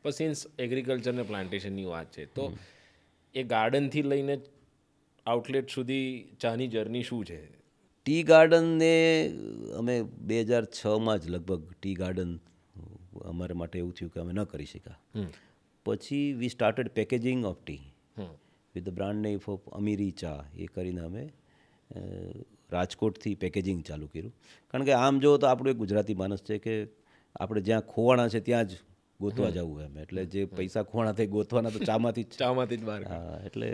પણ since agriculture ને પ્લાન્ટેશનની વાત છે તો એ ગાર્ડનથી લઈને આઉટલેટ સુધી ચાની જર્ની શું છે? ટી ગાર્ડનને અમે 2006માં જ લગભગ ટી ગાર્ડન અમારા માટે એવું થયું કે અમે ન કરી શક્યા. પછી we started packaging of tea with the brand name of Amiri Chai. એ કરીને અમે રાજકોટથી પેકેજિંગ ચાલુ કર્યું. કારણ કે આમ જો તો આપણું એક ગુજરાતી માણસ છે કે આપણે જ્યાં ખોવાણા છે ત્યાં જ ગોતવા જવું એમ. એટલે જે પૈસા ખોવાણા થઈ ગોતવાના તો ચામાંથી જ બહાર. એટલે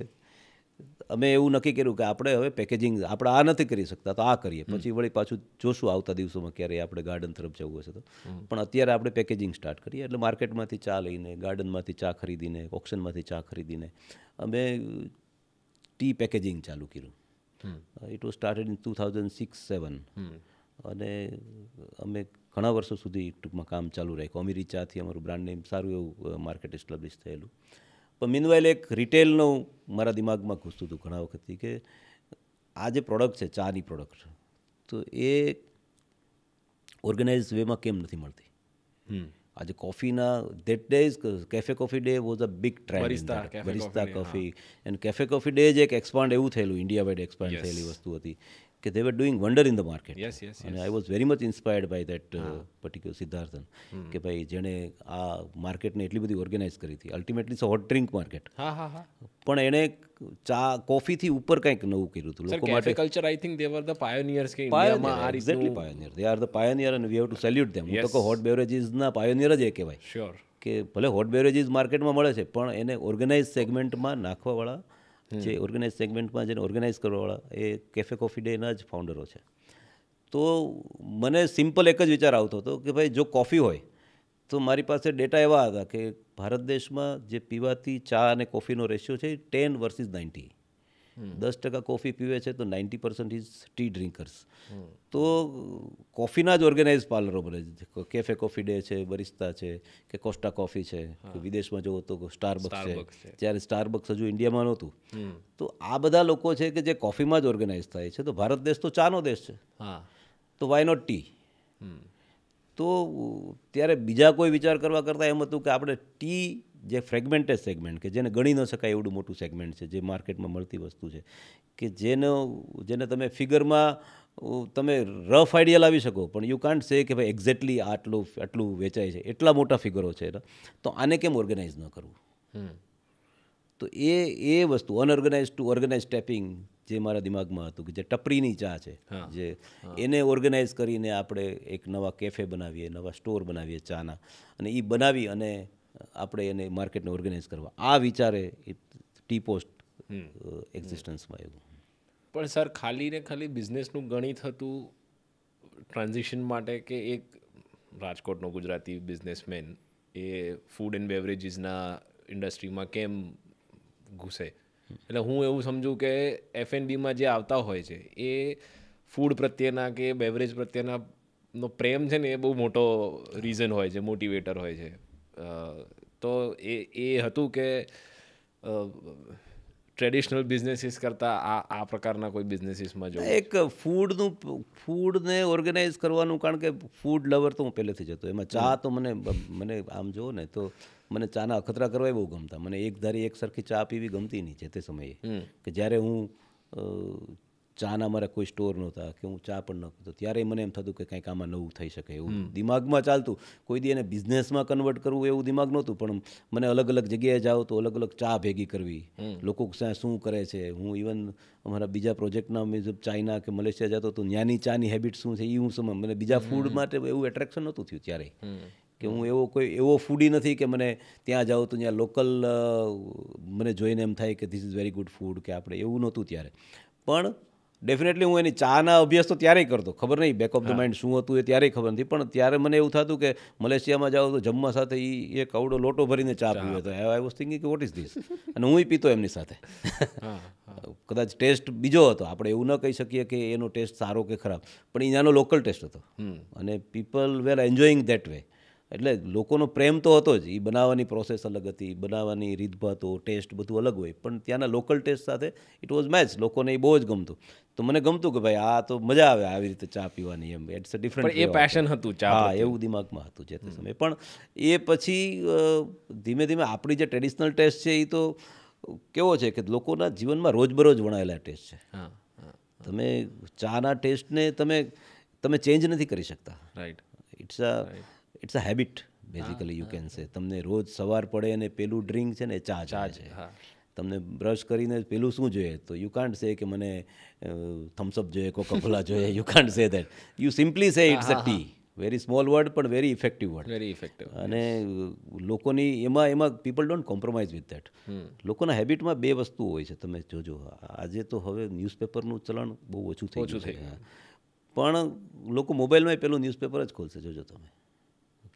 અમે એવું નક્કી કર્યું કે આપણે હવે પેકેજિંગ આપણે આ નથી કરી શકતા તો આ કરીએ. પછી વળી પાછું જોશું આવતા દિવસોમાં ક્યારે આપણે ગાર્ડન તરફ જવું હશે તો. પણ અત્યારે આપણે પેકેજિંગ સ્ટાર્ટ કરીએ. એટલે માર્કેટમાંથી ચા લઈને, ગાર્ડનમાંથી ચા ખરીદીને, ઓક્શનમાંથી ચા ખરીદીને અમે ટી પેકેજિંગ ચાલુ કર્યું. ઇટ વોઝ સ્ટાર્ટેડ ઇન 2006-07 અને અમે ઘણા વર્ષો સુધી ટૂંકમાં કામ ચાલુ રાખ્યું. અમીરી ચાથી અમારું બ્રાન્ડ નેમ સારું એવું માર્કેટ એસ્ટાબ્લિશ થયેલું. પણ મીનવાઇલ એક રિટેલનું મારા દિમાગમાં ઘૂસતું હતું ઘણા વખતથી કે આ જે પ્રોડક્ટ છે ચાની પ્રોડક્ટ તો એ ઓર્ગેનાઇઝ વેમાં કેમ નથી મળતી. આજે કોફીના that days cafe coffee day was a big trend. Barista coffee and cafe coffee day જ એક એક્સપાન્ડ એવું થયેલું, ઇન્ડિયા વાઇડ એક્સપાન્ડ થયેલી વસ્તુ હતી કે they were doing wonder in the market. અને I was very much inspired by that particular Siddharthan કે ભાઈ જેણે આ માર્કેટને એટલી બધી ઓર્ગેનાઇઝ કરી હતી. Ultimately it's a hot drink market, પણ એણે ચા કોફીથી ઉપર કંઈક નવું કર્યું હતું લોકો માટે. Culture I think they were the pioneers કે ઇન્ડિયામાં આ exactly pioneer. They are the pioneer and we have to salute them. હું તો કહું હોટ બેવરેજીસના પાયોનિયર જ એ કહેવાય. શ્યોર કે ભલે હોટ બેવરેજીસ માર્કેટમાં મળે છે પણ એને ઓર્ગેનાઇઝ સેગમેન્ટમાં નાખવાવાળા, જે ઓર્ગેનાઇઝ સેગમેન્ટમાં જેને ઓર્ગેનાઇઝ કરવાવાળા એ કેફે કોફી ડેના જ ફાઉન્ડરો છે. તો મને સિમ્પલ એક જ વિચાર આવતો હતો કે ભાઈ જો કોફી હોય તો મારી પાસે ડેટા એવા હતા કે ભારત દેશમાં જે પીવાતી ચા અને કોફીનો રેશિયો છે 10 વર્સિસ 90. 10% કોફી પીવે છે તો 90% ઇઝ ટી ડ્રિંકર્સ. તો કોફીના જ ઓર્ગેનાઇઝ પાર્લરો બને છે. કેફે કોફી ડે છે, બરિસ્તા છે કે કોસ્ટા કોફી છે, કે વિદેશમાં જુઓ તો સ્ટારબક્સ છે, જ્યારે સ્ટારબક્સ હજુ ઇન્ડિયામાં નહોતું. તો આ બધા લોકો છે કે જે કોફીમાં જ ઓર્ગેનાઇઝ થાય છે. તો ભારત દેશ તો ચાનો દેશ છે, તો વાય નોટ ટી. તો ત્યારે બીજા કોઈ વિચાર કરવા કરતાં એમ હતું કે આપણે ટી જે ફ્રેગમેન્ટેડ સેગમેન્ટ કે જેને ગણી ન શકાય એવડું મોટું સેગમેન્ટ છે, જે માર્કેટમાં મળતી વસ્તુ છે કે જેને તમે ફિગરમાં તમે રફ આઈડિયા લાવી શકો પણ યુ કાન્ટ સે કે ભાઈ એક્ઝેક્ટલી આટલું વેચાય છે, એટલા મોટા ફિગરો છે. તો આને કેમ ઓર્ગેનાઇઝ ન કરવું? તો એ વસ્તુ અનઓર્ગેનાઇઝ ટુ ઓર્ગેનાઇઝ ટેપિંગ જે મારા દિમાગમાં હતું કે જે ટપરીની ચા છે, જે એને ઓર્ગેનાઇઝ કરીને આપણે એક નવા કેફે બનાવીએ, નવા સ્ટોર બનાવીએ ચાના, અને એ બનાવી અને આપણે એને માર્કેટને ઓર્ગેનાઇઝ કરવા. આ વિચારે ટી પોસ્ટ એક્ઝિસ્ટન્સમાં આવ્યું. પણ સર ખાલી ને ખાલી બિઝનેસનું ગણિત હતું ટ્રાન્ઝિશન માટે કે એક રાજકોટનો ગુજરાતી બિઝનેસમેન એ ફૂડ એન્ડ બેવરેજીસના ઇન્ડસ્ટ્રીમાં કેમ ઘૂસે? એટલે હું એવું સમજું કે F&Bમાં જે આવતા હોય છે એ ફૂડ પ્રત્યેના કે બેવરેજ પ્રત્યેના નો પ્રેમ છે ને એ બહુ મોટો રીઝન હોય છે, મોટિવેટર હોય છે. તો એ હતું કે ટ્રેડિશનલ બિઝનેસીસ કરતાં આ પ્રકારના કોઈ બિઝનેસીસમાં જો એક ફૂડને ઓર્ગેનાઇઝ કરવાનું, કારણ કે ફૂડ લવર તો હું પહેલેથી જ હતો. એમાં ચા તો મને આમ જુઓ ને તો મને ચાના અખતરા કરવા બહુ ગમતા. મને એક ધારી એક સરખી ચા પીવી ગમતી નહીં છે તે સમયે. કે જ્યારે હું ચાના મારા કોઈ સ્ટોર નહોતા કે હું ચા પણ ન પીતો, ત્યારે મને એમ થતું કે કંઈક આમાં નવું થઈ શકે એવું દિમાગમાં ચાલતું. કોઈ દી એને બિઝનેસમાં કન્વર્ટ કરવું એવું દિમાગ નહોતું, પણ મને અલગ અલગ જગ્યાએ જાઉં તો અલગ અલગ ચા ભેગી કરવી, લોકો શું કરે છે. હું ઇવન અમારા બીજા પ્રોજેક્ટના ચાઇના કે મલેશિયા જતો તો ત્યાંની ચાની હેબિટ શું છે એ હું મને બીજા ફૂડ માટે એવું એટ્રેક્શન નહોતું થયું ત્યારે. કે હું એવો ફૂડી નથી કે મને ત્યાં જાઉં તો ત્યાં લોકલ મને જોઈને એમ થાય કે this is very good food, કે આપણે એવું નહોતું ત્યારે. પણ ડેફિનેટલી હું એની ચાના અભ્યાસ તો ત્યારેય કરતો, ખબર નહીં બેક ઓફ ધ માઇન્ડ શું હતું એ ત્યારેય ખબર નથી. પણ ત્યારે મને એવું થતું કે મલેશિયામાં જાઉં તો જમવા સાથે એ એક આવડો લોટો ભરીને ચા પીવે, તો આઈ વોઝ થિંકિંગ કે વોટ ઇઝ ધીસ, અને હું પીતો એમની સાથે. કદાચ ટેસ્ટ બીજો હતો, આપણે એવું ન કહી શકીએ કે એનો ટેસ્ટ સારો કે ખરાબ, પણ એનો લોકલ ટેસ્ટ હતો અને people were enjoying that way. એટલે લોકોનો પ્રેમ તો હતો જ, એ બનાવવાની પ્રોસેસ અલગ હતી, બનાવવાની રીતભાતો ટેસ્ટ બધું અલગ હોય, પણ ત્યાંના લોકલ ટેસ્ટ સાથે ઇટ વોઝ મેચ. લોકોને એ બહુ જ ગમતું. તો મને ગમતું કે ભાઈ આ તો મજા આવે આવી રીતે ચા પીવાની, એમ ઇટ્સ અ ડિફરન્ટ. પણ એ પેશન હતું ચા હા, પ્રત્યે. એવું દિમાગમાં હતું જે તે સમયે. પણ એ પછી ધીમે ધીમે આપણી જે ટ્રેડિશનલ ટેસ્ટ છે એ તો કેવો છે કે લોકોના જીવનમાં રોજબરોજ વણાયેલા ટેસ્ટ છે. હા હા, તમે ચાના ટેસ્ટને તમે ચેન્જ નથી કરી શકતા. Right. It's a habit basically, you can say. તમને રોજ સવાર પડે અને પેલું ડ્રિંક છે ને એ ચા છે. હા. તમને બ્રશ કરીને પેલું શું જોઈએ, તો યુ કાન્ટ સે કે મને થમ્સઅપ જોઈએ, કોકાકોલા જોઈએ. You can't say that. You simply say it's a tea. Very small word પણ very effective word. Very effective. અને લોકોની એમાં people don't compromise with that. લોકોના હેબિટમાં બે વસ્તુ હોય છે, તમે જોજો. આજે તો હવે ન્યૂઝપેપરનું ચલણ બહુ ઓછું થઈ ગયું છે, પણ લોકો મોબાઈલમાં પેલું ન્યૂઝપેપર જ ખોલશે, જોજો તમે.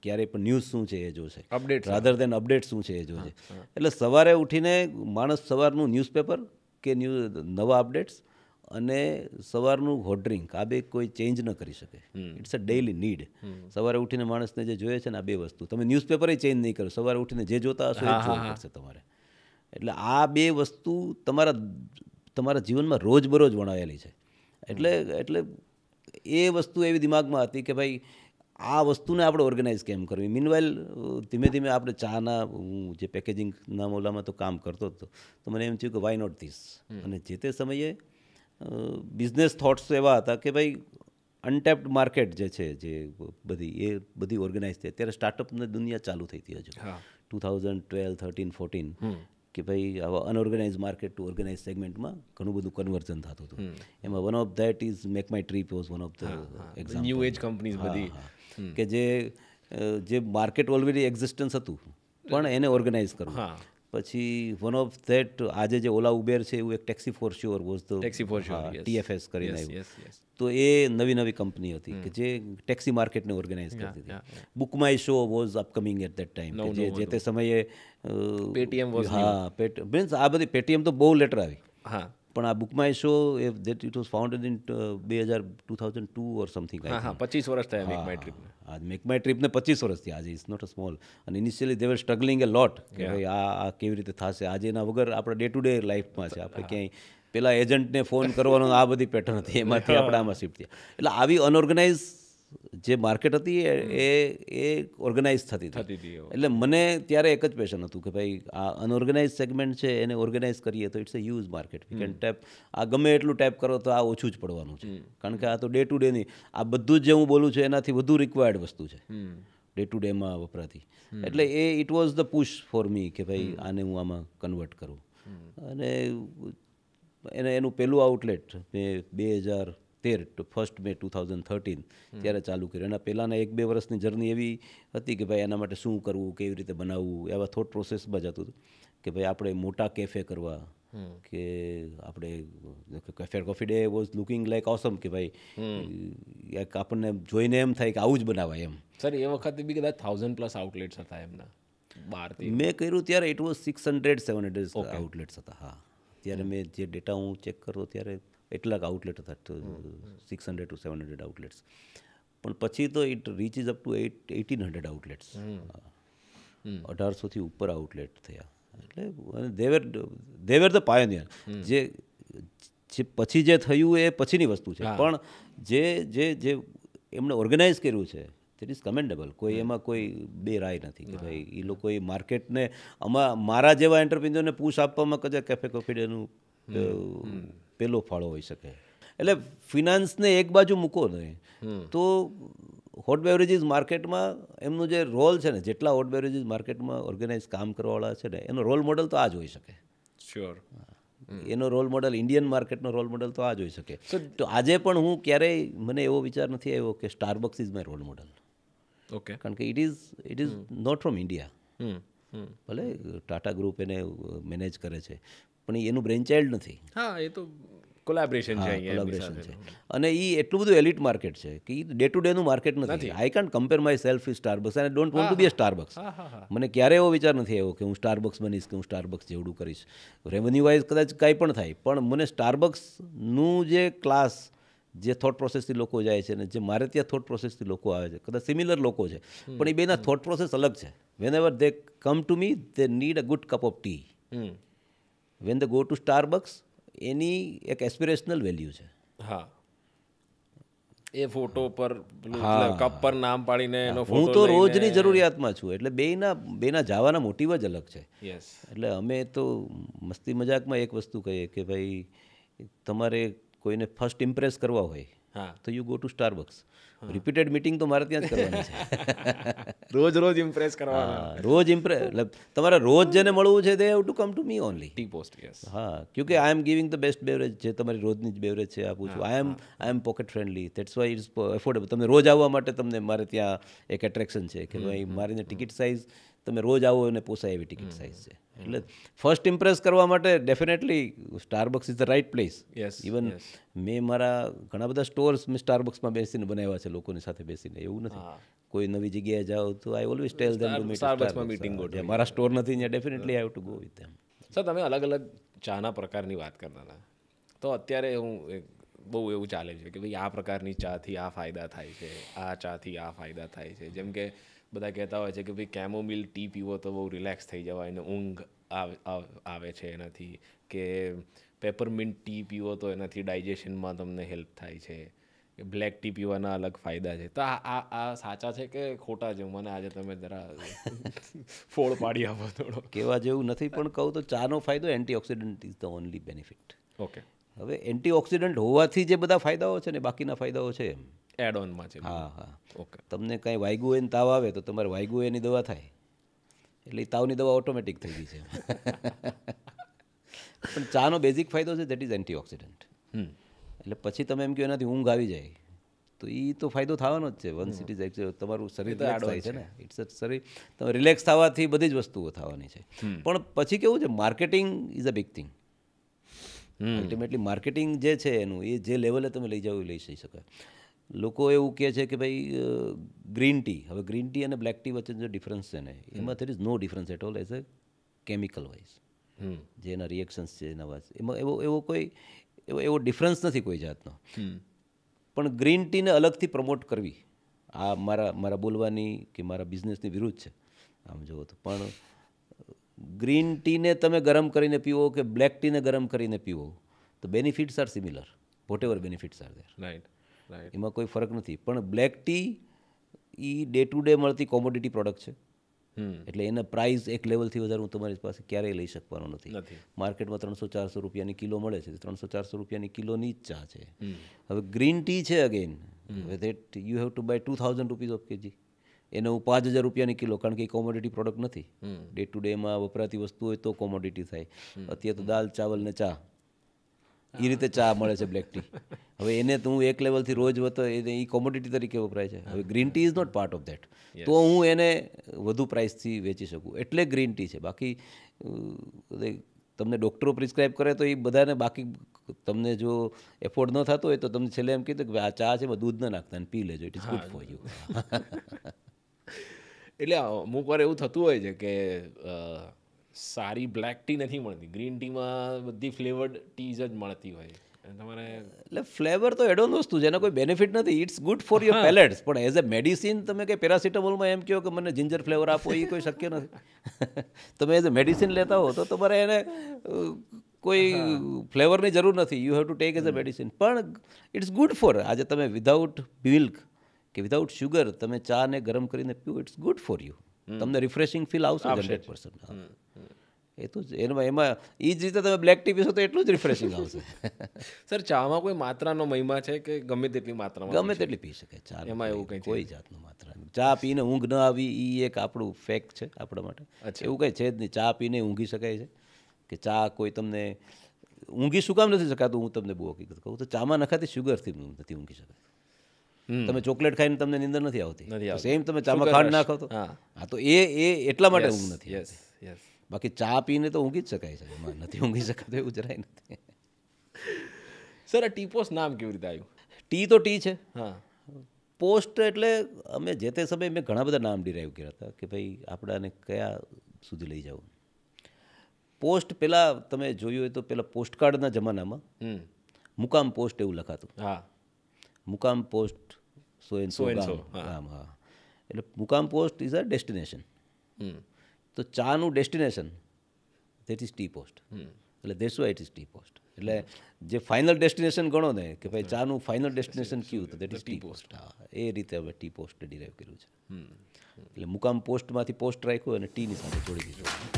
ક્યારેય પણ ન્યૂઝ શું છે એ જોશે, અપડેટ રાધર દેન અપડેટ શું છે એ જોશે. એટલે સવારે ઉઠીને માણસ સવારનું ન્યૂઝપેપર કે નવા અપડેટ્સ અને સવારનું હોટ ડ્રિંક, આ બે કોઈ ચેન્જ ન કરી શકે. It's a daily need. સવારે ઉઠીને માણસને જે જોઈએ છે ને આ બે વસ્તુ, તમે ન્યૂઝપેપર ચેન્જ નહીં કરો, સવારે ઉઠીને જે જોતા હશો એ જ જોવું પડશે તમારે. એટલે આ બે વસ્તુ તમારા જીવનમાં રોજબરોજ વણાયેલી છે. એટલે એ વસ્તુ એવી દિમાગમાં હતી કે ભાઈ આ વસ્તુને આપણે ઓર્ગેનાઇઝ કેમ કરવી. મીનવાઇલ ધીમે ધીમે આપણે ચાના, હું જે પેકેજિંગના મોલામાં તો કામ કરતો હતો, તો મને એમ થયું કે વાય નોટ ધીસ. અને જે તે સમયે બિઝનેસ થોટ્સ એવા હતા કે ભાઈ અનટેપ્ડ માર્કેટ જે છે, જે બધી ઓર્ગેનાઇઝ થઈ. અત્યારે સ્ટાર્ટઅપની દુનિયા ચાલુ થઈ હતી હજુ 2012, 13, 14, કે ભાઈ આવા અનઓર્ગેનાઇઝ માર્કેટ ટુ ઓર્ગેનાઇઝ સેગમેન્ટમાં ઘણું બધું કન્વર્ઝન થતું હતું. એમાં one of that is make my trip was one of the example. New age companies બધી કે જે માર્કેટ ઓલરેડી એક્ઝિસ્ટન્સ હતું પણ એને ઓર્ગેનાઇઝ કરવું. પછી વન ઓફ ધેટ આજે જે ઓલા ઉબેર છે એવું એક taxi for sure was the TFS કરીને આવ્યું. તો એ નવી કંપની હતી કે જે ટેક્સી માર્કેટને ઓર્ગેનાઇઝ કરતી હતી. Book my show was upcoming at that time, જે તે સમયે પેટીએમ વોઝ. હા, મીન્સ આ બધી પેટીએમ તો બહુ લેટર આવી. હા, પણ આ book my show it was founded in 2002 or something. હા, 25 વર્ષ થયા મેક માય ટ્રીપને. આજ મેક માય ટ્રીપને 25 વર્ષ થયા. આજે ઇટ્સ નોટ અ સ્મોલ. અને ઇનિશિયલી દે વર સ્ટ્રગલિંગ એ લોટ કે ભાઈ આ કેવી રીતે થશે. આજે એના વગર આપણે ડે ટુ ડે લાઈફમાં છે. આપણે ક્યાંય પેલા એજન્ટને ફોન કરવાનો આ બધી પેટર્ન હતી, એમાંથી આપણે આમાં શિફ્ટ થયા. એટલે આવી અનઓર્ગેનાઇઝ જે માર્કેટ હતી એ ઓર્ગેનાઇઝ થતી હતી. એટલે મને ત્યારે એક જ પેશન હતું કે ભાઈ આ અનઓર્ગેનાઇઝ સેગમેન્ટ છે એને ઓર્ગેનાઇઝ કરીએ તો it's a huge market. We can tap. આ ગમે એટલું ટેપ કરો તો આ ઓછું જ પડવાનું છે, કારણ કે આ તો ડે ટુ ડે નહીં. આ બધું જ જે હું બોલું છું એનાથી વધુ રિક્વાયર્ડ વસ્તુ છે ડે ટુ ડેમાં વપરાતી. એટલે it was the push for me કે ભાઈ આને હું આમાં કન્વર્ટ કરું. અને એનું પહેલું આઉટલેટ મેં 2013 ફર્સ્ટ મે 2013 ત્યારે ચાલુ કર્યું. એના પહેલાંના 1-2 વર્ષની જર્ની એવી હતી કે ભાઈ એના માટે શું કરવું, કેવી રીતે બનાવવું, એવા થોટ પ્રોસેસમાં જતું હતું કે ભાઈ આપણે મોટા કેફે કરવા, કે આપણે cafe coffee day was looking like awesome કે ભાઈ એક આપણને જોઈને એમ થાય કે આવું જ બનાવાય એમ. સર એ વખતે બી કદાચ 1000+ આઉટલેટ્સ હતા એમના બહારથી. મેં કર્યું ત્યારે ઇટ વોઝ 600-700 આઉટલેટ્સ હતા. હા, ત્યારે મેં જે ડેટા હું ચેક કરતો ત્યારે એટલાક આઉટલેટ હતા, 600 to 700 આઉટલેટ્સ. પણ પછી તો ઇટ રીચીઝ અપ ટુ 1800 આઉટલેટ્સ. 1800થી ઉપર આઉટલેટ થયા. એટલે દેવર ધ પાયોનિયર. જે પછી જે થયું એ પછીની વસ્તુ છે, પણ જે એમણે ઓર્ગેનાઇઝ કર્યું છે દેટ ઇઝ કમેન્ડેબલ. કોઈ એમાં કોઈ બે રાય નથી કે ભાઈ એ લોકોએ માર્કેટને મારા જેવા એન્ટરપ્રિન્યોરને પુશ આપવામાં કદાચ કેફે કોફી ડેનું પેલો ફાળો હોઈ શકે. એટલે ફિનાન્સને એક બાજુ મૂકો ને તો હોટ બેવરેજીસ માર્કેટમાં એમનું જે રોલ છે ને, જેટલા હોટ બેવરેજીસ માર્કેટમાં ઓર્ગેનાઇઝ કામ કરવાવાળા છે ને, એનો રોલ મોડલ તો આ જ હોઈ શકે. શ્યોર. એનો રોલ મોડલ, ઇન્ડિયન માર્કેટનો રોલ મોડલ તો આ જ હોઈ શકે. તો આજે પણ હું ક્યારેય મને એવો વિચાર નથી આવ્યો કે Starbucks is my role model. Okay. કારણ કે it is not from India. ભલે ટાટા ગ્રુપ એને મેનેજ કરે છે પણ એનું બ્રેન ચાઇલ્ડ નથી. હા, એ તો કોલેબોરેશન છે. કોલેબોરેશન છે. અને એ એટલું બધું એલિટ માર્કેટ છે કે એ ડે ટુ ડેનું માર્કેટ નથી. I can't compare myself with Starbucks and I don't want to be a Starbucks. મને ક્યારે એવો વિચાર નથી આવ્યો કે હું સ્ટારબક્સ બનીશ, કે હું સ્ટારબક્સ જેવડું કરીશ. રેવન્યુ વાઇઝ કદાચ કાંઈ પણ થાય, પણ મને સ્ટારબક્સનું જે ક્લાસ જે થોટ પ્રોસેસથી લોકો જાય છે અને જે મારે ત્યાં થોટ પ્રોસેસથી લોકો આવે છે, કદાચ સિમિલર લોકો છે પણ એ બેના થોટ પ્રોસેસ અલગ છે. Whenever they come to me they need a good cup of tea. When they go to Starbucks એની એક એસ્પિરેશનલ વેલ્યુ છે. હા, એ ફોટો પર કપ પર નામ પાડીને એનો હું ફોટો તો રોજની જરૂરિયાતમાં છું એટલે બેના જવાના મોટિવ જ અલગ છે. યસ. એટલે અમે તો મસ્તી મજાકમાં એક વસ્તુ કહીએ કે ભાઈ તમારે કોઈને ફર્સ્ટ ઇમ્પ્રેસ કરવા હોય હા, તો you go to Starbucks. Repeated meeting તો મારે ત્યાં જ કરવાની છે. રોજ ઇમ્પ્રેસ કરવાના. હા, રોજ એટલે તમારે રોજ જેને મળવું છે they have to come to me only. Tea post. Yes. હા, ક્યોંકિ I am giving the best beverage, જે તમારી રોજની જ બેવરેજ છે આપું છું. I am pocket friendly, that's why it's affordable. તમને રોજ આવવા માટે તમને મારે ત્યાં એક એટ્રેક્શન છે કે ભાઈ મારીને ટિકિટ સાઇઝ તમે રોજ આવો અને પોસાય એવી ટિકિટ સાઇઝ છે. એટલે ફર્સ્ટ ઇમ્પ્રેસ કરવા માટે definitely Starbucks is the right place. Yes. Even મેં મારા ઘણા બધા સ્ટોર્સ મેં સ્ટારબક્સમાં બેસીને બનાવ્યા છે, લોકોની સાથે બેસીને. એવું નથી, કોઈ નવી જગ્યાએ જાઓ તો I always tell them to meet સ્ટારબક્સમાં મીટિંગ સ્ટારબક્સ. મારા સ્ટોર નથી ત્યાં definitely I have to go with them. Sir, તમે અલગ અલગ ચાના પ્રકારની વાત કરતા હતા, તો અત્યારે બહુ એવું ચાલે છે કે ભાઈ આ પ્રકારની ચાથી આ ફાયદા થાય છે, આ ચાથી આ ફાયદા થાય છે. જેમ કે બધા કહેતા હોય છે કે ભાઈ કેમોમિલ ટી પીવો તો બહુ રિલેક્સ થઈ જવાય અને ઊંઘ આવે છે એનાથી, કે પેપરમિન્ટ ટી પીવો તો એનાથી ડાયજેશનમાં તમને હેલ્પ થાય છે, કે બ્લેક ટી પીવાના અલગ ફાયદા છે. તો આ સાચા છે કે ખોટા છે? મને આજે તમે જરા ફોડ પાડી આપો થોડો. કહેવા જેવું નથી પણ કહું તો ચાનો ફાયદો antioxidant is the only benefit. Okay. હવે એન્ટીઓક્સિડન્ટ હોવાથી જે બધા ફાયદાઓ છે ને બાકીના ફાયદાઓ છે એમ. એડ ઓનમાં છે. હા હા. ઓકે. તમને કાંઈ વાયગુ હોય ને તાવ આવે તો તમારે વાયગુ એની દવા થાય, એટલે એ તાવની દવા ઓટોમેટિક થઈ ગઈ છે. પણ ચાનો બેઝિક ફાયદો છે દેટ ઇઝ એન્ટીઓક્સિડન્ટ. એટલે પછી તમે એમ કહો એનાથી ઊંઘ આવી જાય તો એ તો ફાયદો થવાનો જ છે. વન્સ ઇટ ઇઝ તમારું શરીર રિલેક્સ થાય છે ને, ઇટ્સ અ શરીર તમે રિલેક્સ થવાથી બધી જ વસ્તુઓ થવાની છે. પણ પછી કેવું છે, marketing is a big thing. Ultimately marketing જે છે એનું એ જે લેવલે તમે લઈ જાઓ એ લઈ જઈ શકાય. લોકો એવું કહે છે કે ભાઈ ગ્રીન ટી, હવે ગ્રીન ટી અને બ્લેક ટી વચ્ચે જે ડિફરન્સ છે ને એમાં there is no difference at all as a chemical wise. જે એના રિએક્શન્સ છે એના વાઇઝ એમાં એવો કોઈ એવો ડિફરન્સ નથી કોઈ જાતનો. પણ ગ્રીન ટીને અલગથી પ્રમોટ કરવી આ મારા બોલવાની કે મારા બિઝનેસની વિરુદ્ધ છે આમ જુઓ તો. પણ ગ્રીન ટીને તમે ગરમ કરીને પીવો કે બ્લેક ટીને ગરમ કરીને પીવો તો benefits are similar, whatever benefits are there. Right. Right. એમાં કોઈ ફરક નથી. પણ બ્લેક ટી એ ડે ટુ ડે મળતી કોમોડિટી પ્રોડક્ટ છે, એટલે એના પ્રાઇસ એક લેવલથી વધારે હું તમારી પાસે ક્યારેય લઈ શકવાનો નથી. માર્કેટમાં 300-400 રૂપિયાની કિલો મળે છે, 300-400 રૂપિયાની કિલોની જ ચા છે. હવે ગ્રીન ટી છે again that you have to buy 2000 rupees of KG. એને હું 5000 રૂપિયાની કિલો, કારણ કે એ કોમોડિટી પ્રોડક્ટ નથી. ડે ટુ ડેમાં વપરાતી વસ્તુ હોય તો કોમોડિટી થાય. અત્યારે તો દાલ ચાવલ ને ચા એ રીતે ચા મળે છે બ્લેક ટી. હવે એને તો હું એક લેવલથી રોજ વતો એ કોમોડિટી તરીકે વપરાય છે. હવે green tea is not part of that, તો હું એને વધુ પ્રાઇસથી વેચી શકું એટલે ગ્રીન ટી છે. બાકી તમને ડૉક્ટરો પ્રિસ્ક્રાઇબ કરે તો એ બધાને, બાકી તમને જો એફોર્ડ ન થતો હોય તો તમને છેલ્લે એમ કીધું કે આ ચા છે દૂધ ન નાખતા અને પી લેજો, it is good for you. એટલે અમુક વાર એવું થતું હોય છે કે સારી બ્લેક ટી નથી મળતી, ગ્રીન ટીમાં બધી ફ્લેવર્ડ ટીઝ જ મળતી હોય. તમારે એટલે ફ્લેવર તો એડ ઓન વસ્તુ છે, એનો કોઈ બેનિફિટ નથી. It's good for your palates. પણ એઝ અ મેડિસિન તમે કંઈ પેરાસિટામોલમાં એમ કહો કે મને જિંજર ફ્લેવર આપો, એ કોઈ શક્ય નથી. તમે એઝ અ મેડિસિન લેતા હો તો તમારે એને કોઈ ફ્લેવરની જરૂર નથી. You have to take as a medicine. પણ ઇટ્સ ગુડ ફોર, આજે તમે વિધાઉટ મિલ્ક કે વિધાઉટ શુગર તમે ચા ને ગરમ કરીને પીવો, ઇટ્સ ગુડ ફોર યુ. તમને રિફ્રેશિંગ ફીલ આવશે 100%. એ તો એમાં એ જ રીતે તમે બ્લેક ટી પીશો તો એટલું જ રિફ્રેશિંગ આવશે. સર, ચામાં કોઈ માત્રાનો મહિમા છે કે ગમે તેટલી માત્રામાં ગમે તેટલી પી શકે ચા? એમાં એવું કંઈ કોઈ જાતનું માત્રા નહીં. ચા પીને ઊંઘ ન આવી એ એક આપણું ફેક્ટ છે આપણા માટે. એવું કંઈ છે જ નહીં. ચા પીને ઊંઘી શકાય છે કે ચા કોઈ તમને ઊંઘી શું કામ નથી શકાતું? હું તમને બહુ હકીકત કહું તો ચામાં નખાતી શુગરથી નથી ઊંઘી શકાય. તમે ચોકલેટ ખાઈને તમને નીંદર નથી આવતી, સેમ તમે ચામાં ખાંડ નાખો તો હા, તો એ એટલા માટે ઊંઘ નથી આવતી. બાકી ચા પીને તો ઊંઘી જ શકાય છે, એમાં નથી ઊંઘી શકાતું એવું જરાય નથી. સર, આ ટી પોસ્ટ નામ કેવી રીતે આવ્યું? ટી તો ટી છે. હા, પોસ્ટ એટલે અમે જે તે સમયે મેં ઘણા બધા નામ ડિરાઈવ કર્યા હતા કે ભાઈ આપણાને કયા સુધી લઈ જવું. પોસ્ટ પહેલાં તમે જોયું હોય તો પહેલાં પોસ્ટકાર્ડના જમાનામાં મુકામ પોસ્ટ એવું લખાતું. હા, મુકામ post so and so So and so, ગામ હા એટલે મુકામ પોસ્ટ ઇઝ અ ડેસ્ટિનેશન. તો ચાનું destination that is tea post. એટલે that's why it is tea post. એટલે જે ફાઇનલ ડેસ્ટિનેશન ગણો ને કે ભાઈ ચાનું ફાઇનલ ડેસ્ટિનેશન કયું તો દેટ ઇઝ ટી પોસ્ટ. હા એ રીતે હવે ટી પોસ્ટ ડિરાઈવ કર્યું છે. એટલે મુકામ પોસ્ટમાંથી પોસ્ટ રાખ્યું અને ટીની સાથે જોડી દીધું.